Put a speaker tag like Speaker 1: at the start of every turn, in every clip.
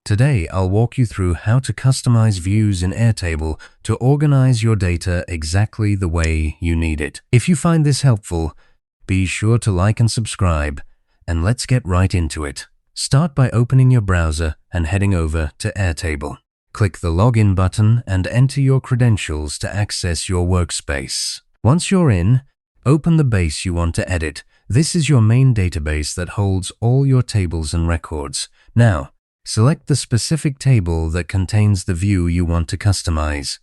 Speaker 1: Today, I'll walk you through how to customize views in Airtable to organize your data exactly the way you need it. If you find this helpful, be sure to like and subscribe, and let's get right into it. Start by opening your browser and heading over to Airtable. Click the Login button and enter your credentials to access your workspace. Once you're in, open the base you want to edit. This is your main database that holds all your tables and records. Now, select the specific table that contains the view you want to customize.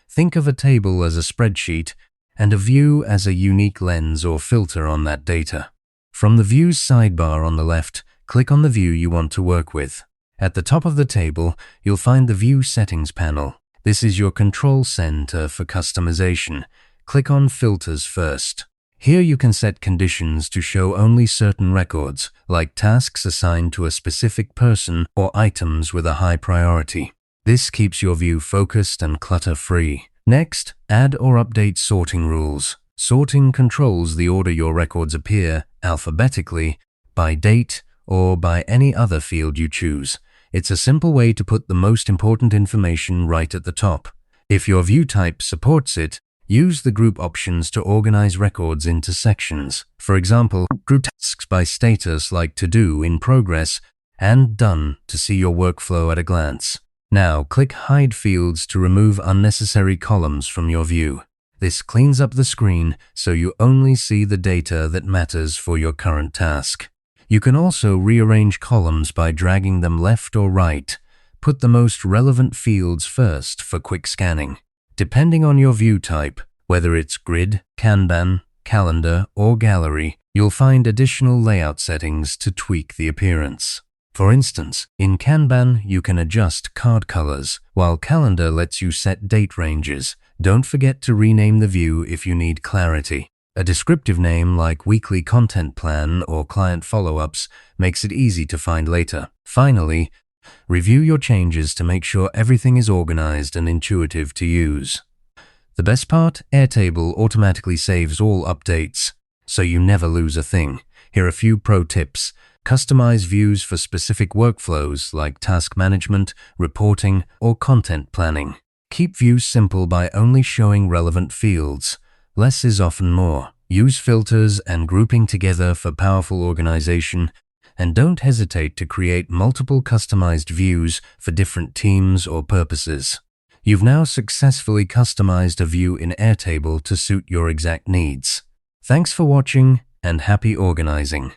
Speaker 1: Think of a table as a spreadsheet and a view as a unique lens or filter on that data. From the Views sidebar on the left, click on the view you want to work with. At the top of the table, you'll find the View Settings panel. This is your control center for customization. Click on Filters first. Here you can set conditions to show only certain records, like tasks assigned to a specific person or items with a high priority. This keeps your view focused and clutter-free. Next, add or update sorting rules. Sorting controls the order your records appear, alphabetically, by date, or by any other field you choose. It's a simple way to put the most important information right at the top. If your view type supports it, use the group options to organize records into sections. For example, group tasks by status like To Do, In Progress, and Done to see your workflow at a glance. Now, click Hide Fields to remove unnecessary columns from your view. This cleans up the screen so you only see the data that matters for your current task. You can also rearrange columns by dragging them left or right. Put the most relevant fields first for quick scanning. Depending on your view type, whether it's grid, Kanban, calendar, or gallery, you'll find additional layout settings to tweak the appearance. For instance, in Kanban, you can adjust card colors, while calendar lets you set date ranges. Don't forget to rename the view if you need clarity. A descriptive name like Weekly Content Plan or Client Follow-ups makes it easy to find later. Finally, review your changes to make sure everything is organized and intuitive to use. The best part? Airtable automatically saves all updates, so you never lose a thing. Here are a few pro tips. Customize views for specific workflows like task management, reporting, or content planning. Keep views simple by only showing relevant fields. Less is often more. Use filters and grouping together for powerful organization, and don't hesitate to create multiple customized views for different teams or purposes. You've now successfully customized a view in Airtable to suit your exact needs. Thanks for watching and happy organizing.